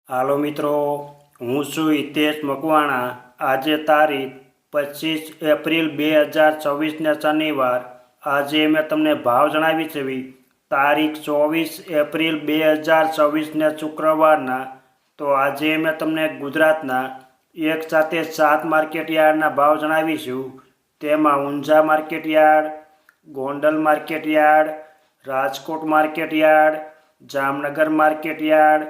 હાલો મિત્રો, હું છું હિતેશ મકવાણા। આજે તારીખ 25 એપ્રિલ 2024 શનિવાર। આજે મેં તમને ભાવ જણાવી છે તારીખ 24 એપ્રિલ 2024 શુક્રવારના। તો આજે મેં તમને ગુજરાતના એક સાથે 7 માર્કેટયાર્ડના ભાવ જણાવીશું। તેમાં Unjha market yard, Gondal market yard, Rajkot market yard, Jamnagar market yard,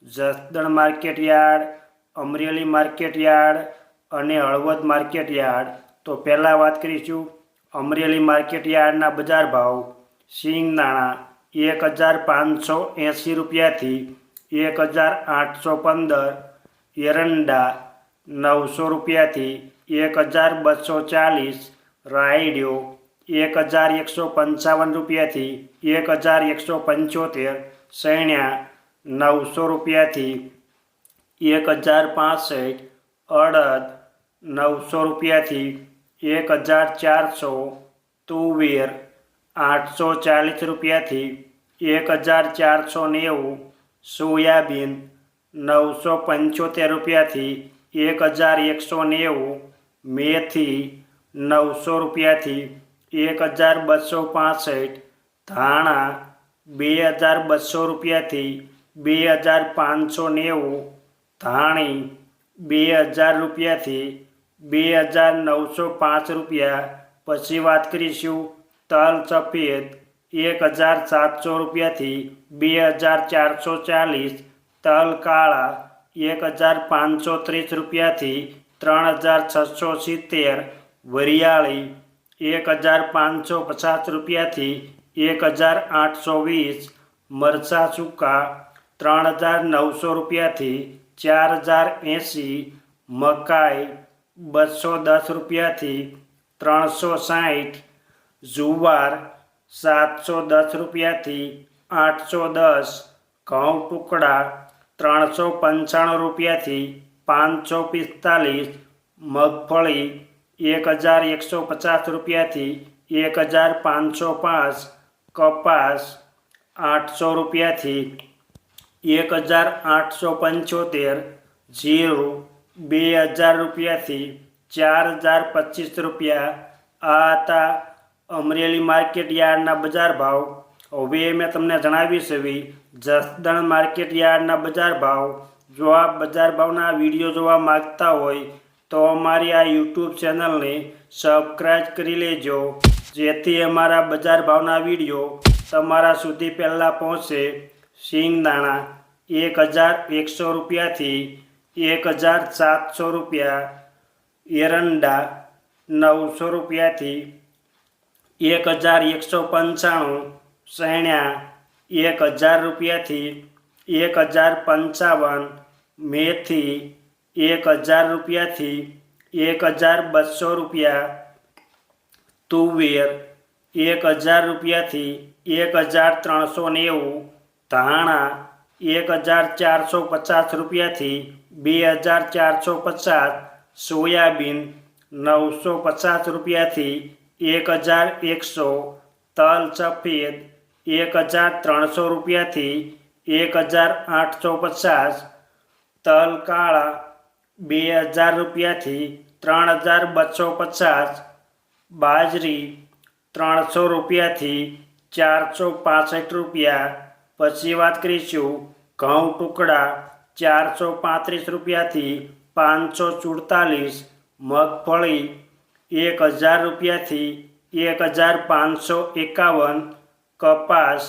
Jasdan market yard, Amreli market yard અને હળવદ માર્કેટયાર્ડ। તો પહેલાં વાત કરીશું અમરેલી માર્કેટયાર્ડના બજાર ભાવ। સિંગદાણા 1580 રૂપિયાથી 1815, એરંડા 900 રૂપિયાથી 1240, રાયડિયો 1155 રૂપિયાથી 1175, સૈણ્યા 900 રૂપિયાથી 1065, અડદ 900 રૂપિયાથી 1400, તુવેર 840 રૂપિયાથી 1490, સોયાબીન 975 રૂપિયાથી 1190, મેથી 900 રૂપિયાથી 1265, ધાણા 2200 રૂપિયાથી 2590, ધાણી 2000 રૂપિયાથી 2905 રૂપિયા। પછી વાત કરીશું તલ સફેદ 1700 રૂપિયાથી 2440, તલ કાળા 1530 રૂપિયાથી 3670, વરિયાળી 1550 રૂપિયાથી 1820, મરચાં સૂકા 3900 રૂપિયાથી 4080, મકાઈ 210 રૂપિયાથી 360, જુવાર 710 રૂપિયાથી 810, ઘઉં ટુકડા 395 રૂપિયાથી 545, મગફળી 1150 રૂપિયાથી 1505, કપાસ 800 રૂપિયાથી 1875, જીરું 2000 રૂપિયાથી 4025 રૂપિયા। આ હતા અમરેલી માર્કેટયાર્ડના બજાર ભાવ। હવે મેં તમને જણાવી છે જસદણ માર્કેટયાર્ડના બજાર ભાવ। જો આપ બજાર ભાવના વિડીયો જોવા માગતા હોય તો અમારી આ યુટ્યુબ ચેનલને સબસ્ક્રાઈબ કરી લેજો, જેથી અમારા બજાર ભાવના વિડીયો તમારા સુધી પહેલાં પહોંચે। સિંગદાણા 1100 રૂપિયાથી 1700 રૂપિયા, એરંડા 900 રૂપિયાથી 1195, સૈણ્યા 1000 રૂપિયાથી 1055, મેથી 1000 રૂપિયાથી 1200 રૂપિયા, તુવેર 1000 રૂપિયાથી 1390, ધાણા 1450 રૂપિયાથી 2450, સોયાબીન 950 રૂપિયાથી 1100, તલ સફેદ 1300 રૂપિયાથી 1850, તલ કાળા 2000 રૂપિયાથી 3250, બાજરી 300 રૂપિયાથી 465 રૂપિયા। પછી વાત કરીશું ઘઉં ટુકડા 435 રૂપિયાથી 544, મગફળી 1000 રૂપિયાથી 1551, કપાસ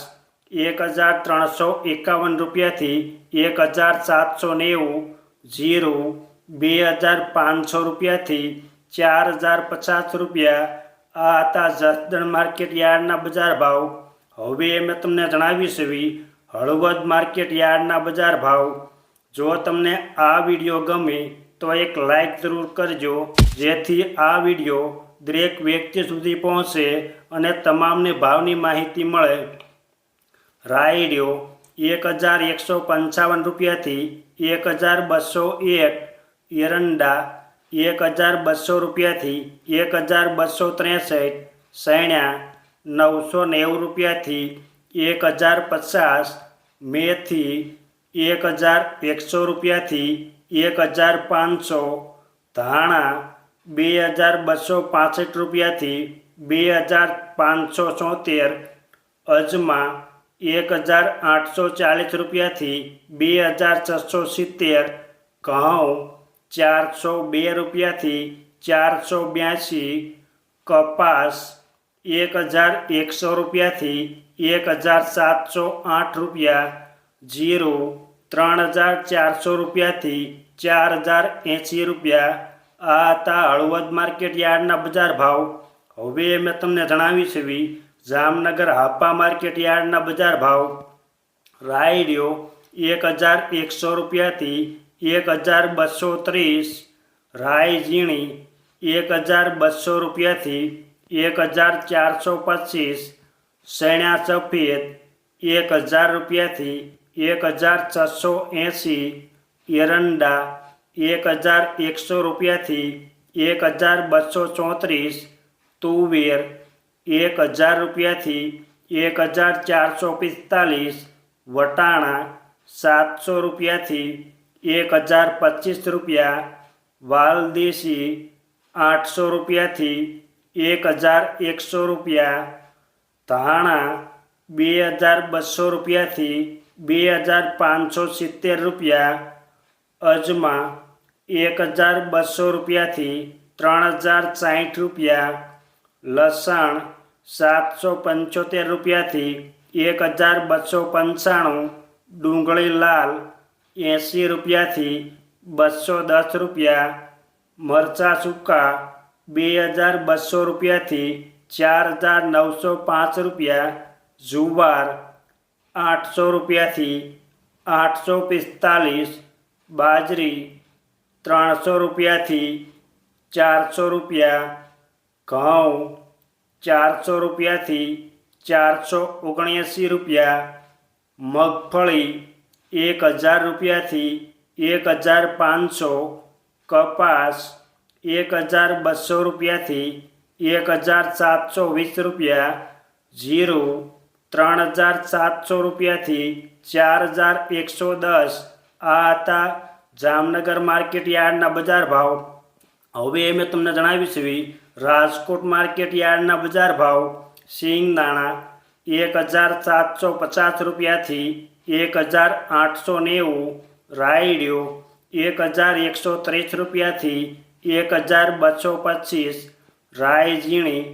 1351 રૂપિયાથી 1790, જીરું 2500 રૂપિયાથી 4050 રૂપિયા। આ હતા જસદણ માર્કેટયાર્ડના બજાર ભાવ। હવે મેં તમને જણાવી છે હળવદ માર્કેટયાર્ડના બજાર ભાવ। જો તમને આ વિડીયો ગમે તો એક લાઈક જરૂર કરજો, જેથી આ વિડીયો દરેક વ્યક્તિ સુધી પહોંચે અને તમામને ભાવની માહિતી મળે। રાયડિયો 1155 રૂપિયાથી 1201, એરંડા 1200 રૂપિયાથી 1263, સૈણ્યા 990 રૂપિયાથી 1050, મેથી 1100 રૂપિયાથી 1500, ધાણા 2265 રૂપિયાથી 2574, અજમા 1840 રૂપિયાથી 2670, ઘઉં 402 રૂપિયાથી 482, કપાસ 1100 રૂપિયાથી 1708 રૂપિયા, જીરું 3400 રૂપિયાથી 4080 રૂપિયા. આ હતા હળવદ માર્કેટ યાર્ડના બજાર ભાવ. હવે મેં તમને જણાવી છે જામનગર હાપા માર્કેટ યાર્ડના બજાર ભાવ. રાયડિયો 1100 રૂપિયાથી 1230, રાઈ ઝીણી 1200 રૂપિયાથી 1425, સૈણા સફેદ 1000 રૂપિયાથી 1680, એરંડા 1100 રૂપિયાથી 1234, તુવેર 1000 રૂપિયાથી 1445, વટાણા 700 રૂપિયાથી 1025 રૂપિયા, વાલદેશી 800 રૂપિયાથી 1100 રૂપિયા, ધાણા 2200 રૂપિયાથી 2570 રૂપિયા, અજમા 1200 રૂપિયાથી 3060 રૂપિયા, લસણ 775 રૂપિયાથી 1295, ડુંગળી લાલ 80 રૂપિયાથી 210 રૂપિયા, મરચાં સૂકા 2200 રૂપિયાથી 4905 રૂપિયા, જુવાર 800 રૂપિયાથી 845, બાજરી 300 રૂપિયાથી 400 રૂપિયા, ઘઉં 400 રૂપિયાથી 479 રૂપિયા, મગફળી 1000 રૂપિયાથી 1500, કપાસ 1200 રૂપિયાથી 1720 રૂપિયા, જીરું 3700 રૂપિયાથી 4110. આ હતા જામનગર માર્કેટ યાર્ડના બજાર ભાવ. હવે મેં તમને જણાવ્યું છે રાજકોટ માર્કેટ યાર્ડના બજાર ભાવ. સિંગદાણા 1750 રૂપિયાથી 1890, રાયડિયો 1130 રૂપિયાથી 1225, રાઈ ઝીણી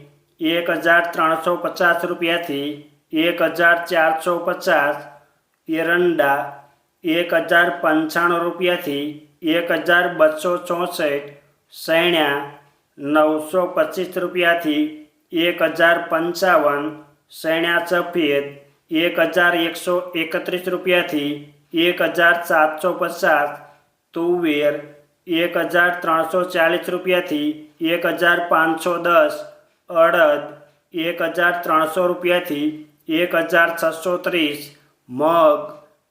1350 રૂપિયાથી 1450, એરંડા 1095 રૂપિયાથી 1264, સૈણા 925 રૂપિયાથી 1055, સૈણા સફેદ 1131 રૂપિયાથી 1750, તુવેર 1340 રૂપિયાથી 1510, અડદ 1300 રૂપિયાથી 1630, મગ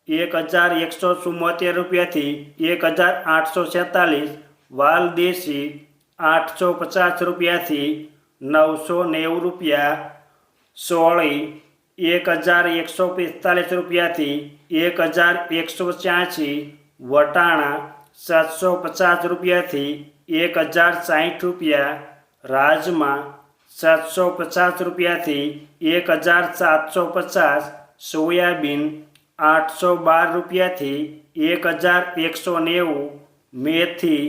1174 રૂપિયાથી 1846, વાલદેશી 850 રૂપિયાથી 990 રૂપિયા, સોળી 1145 રૂપિયાથી 1186, વટાણા 750 રૂપિયાથી 1060 રૂપિયા, રાજમા 750 રૂપિયાથી 1750, સોયાબીન 812 રૂપિયાથી 1190, મેથી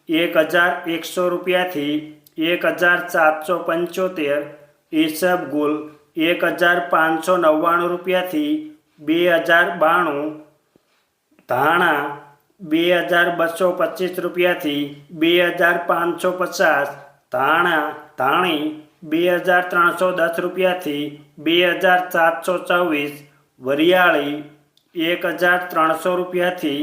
1100 રૂપિયાથી 1775, ઈસબગુલ 1599 રૂપિયાથી 2092, ધાણા 2225 રૂપિયાથી 2550, ધાણી 2310 રૂપિયાથી 2724, વરિયાળી 1300 રૂપિયાથી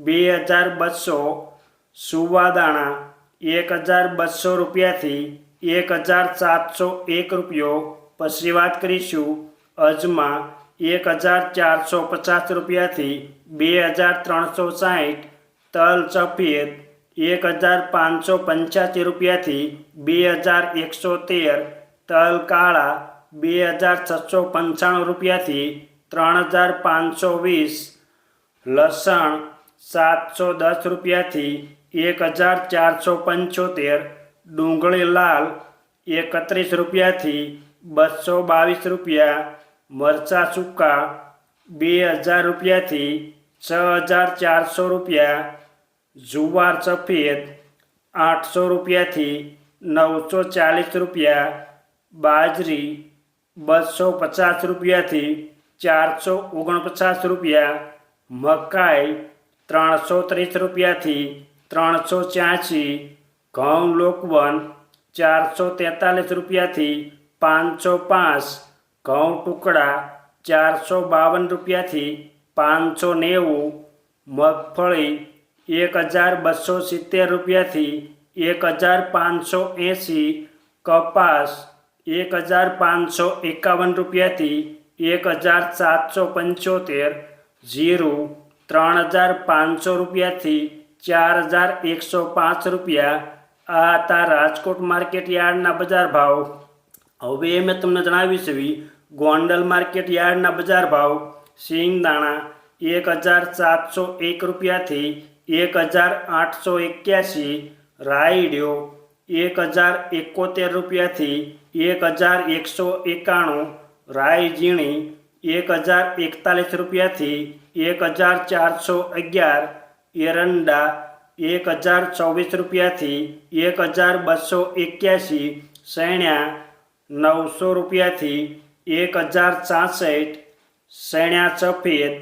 2200, સુવાદાણા 1200 રૂપિયાથી 1701 રૂપિયો. પછી વાત કરીશું અજમા 1450 રૂપિયાથી 2360, તલ સફેદ 1585 રૂપિયાથી 2113, તલ કાળા 2695 રૂપિયાથી 3520, લસણ 710 રૂપિયાથી 1475, ડુંગળી લાલ 31 રૂપિયાથી 222 રૂપિયા, મરચાં સૂકા 2000 રૂપિયાથી 6400 રૂપિયા, જુવાર સફેદ 800 રૂપિયાથી 940 રૂપિયા, બાજરી 250 રૂપિયાથી 449 રૂપિયા, મકાઈ 330 રૂપિયાથી 386, ઘઉં લોકવન 443 રૂપિયાથી 505, ઘઉં ટુકડા 452 રૂપિયાથી 590, મગફળી 1270 રૂપિયાથી 1580, કપાસ 1551 રૂપિયાથી 1775, જીરું 3500 રૂપિયાથી 4105 રૂપિયા. આ હતા રાજકોટ માર્કેટ યાર્ડના બજાર ભાવ. હવે મેં તમને જણાવી છે ગોંડલ માર્કેટ યાર્ડના બજાર ભાવ. સિંગદાણા 1701 રૂપિયાથી 1881, રાયડ્યો 1071 રૂપિયાથી 1191, રાઈ ઝીણી 1041 રૂપિયાથી 1411, એરંડા 1024 રૂપિયાથી 1281, સૈણ્યા 900 રૂપિયાથી 1066, સૈણ્યા સફેદ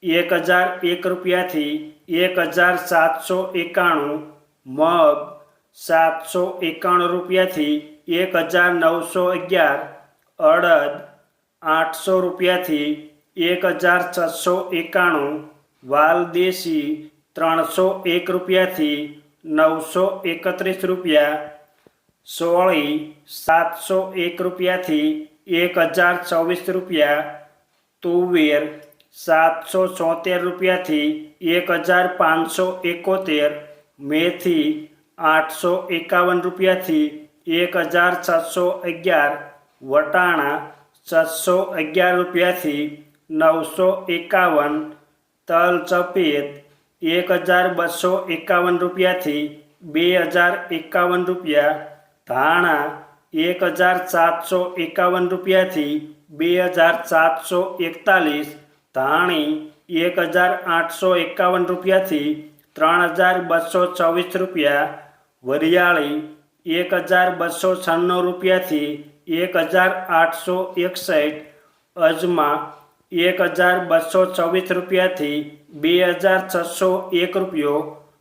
1001 રૂપિયાથી 1791, મગ 791 રૂપિયાથી 1911, અડદ 800 રૂપિયાથી 1691, વાલદેશી 301 રૂપિયાથી 931 રૂપિયા, સોળી 701 રૂપિયાથી 1024 રૂપિયા, તુવેર 773 રૂપિયાથી 1571, મેથી 851 રૂપિયાથી 1611, વટાણા 611 રૂપિયાથી 951, તલ સફેદ 1251 રૂપિયાથી 2051 રૂપિયા, ધાણા 1751 રૂપિયાથી 2741, ધાણી 1851 રૂપિયાથી 3224 રૂપિયા, વરિયાળી 1296 રૂપિયાથી 1861, અજમા 1224 રૂપિયાથી 2601 રૂપિયો,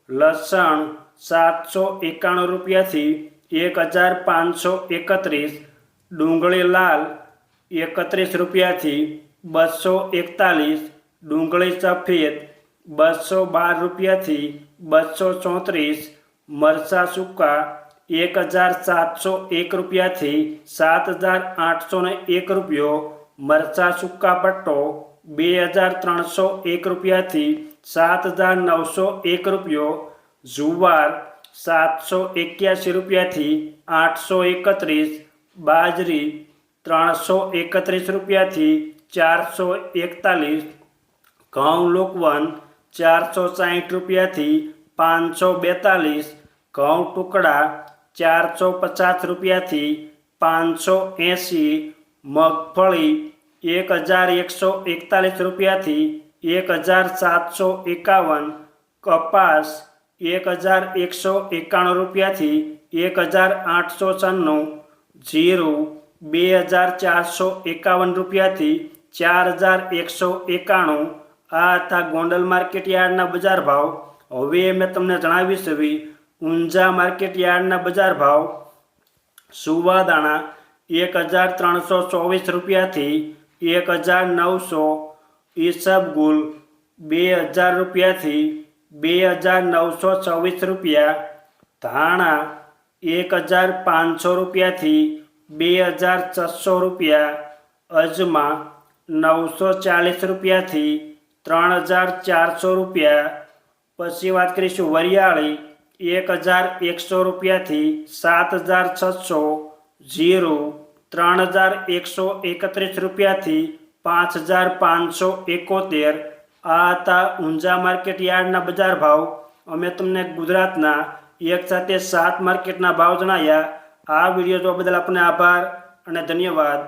લસણ 791 રૂપિયાથી 1531, ડુંગળી લાલ 31 રૂપિયાથી 241, ડુંગળી સફેદ 212 રૂપિયાથી 234, મરચાં સૂકા 1701 રૂપિયાથી 7801 રૂપિયો, મરચાં સૂકા પટ્ટો 2301 રૂપિયાથી 7901 રૂપિયો, જુવાર 781 રૂપિયાથી 831, બાજરી 331 રૂપિયાથી 441, ઘઉં લોકવન 460 રૂપિયાથી 542, ઘઉં ટુકડા 450 રૂપિયાથી 580, મગફળી 1141 રૂપિયાથી 1751, કપાસ 1191 રૂપિયાથી 1896, જીરું 2451 રૂપિયાથી 4191. આ હતા ગોંડલ માર્કેટ યાર્ડના બજાર ભાવ. હવે મેં તમને જણાવીશ ઊંઝા માર્કેટ યાર્ડના બજાર ભાવ. સુવાદાણા 1324 રૂપિયાથી 1900, ઈસબગુલ 2000 રૂપિયાથી 2924 રૂપિયા, ધાણા 1500 રૂપિયાથી 2600 રૂપિયા, અજમા 940 રૂપિયાથી 3400 રૂપિયા. પછી વાત કરીશું વરિયાળી 1100 રૂપિયાથી 7600, જીરું 3131 રૂપિયાથી 5571. આ હતા ઊંઝા માર્કેટ યાર્ડના બજાર ભાવ. અમે તમને ગુજરાતના એક સાથે 7 માર્કેટના ભાવ જણાવ્યા. આ વિડીયો જોવા બદલ આપને આભાર અને ધન્યવાદ.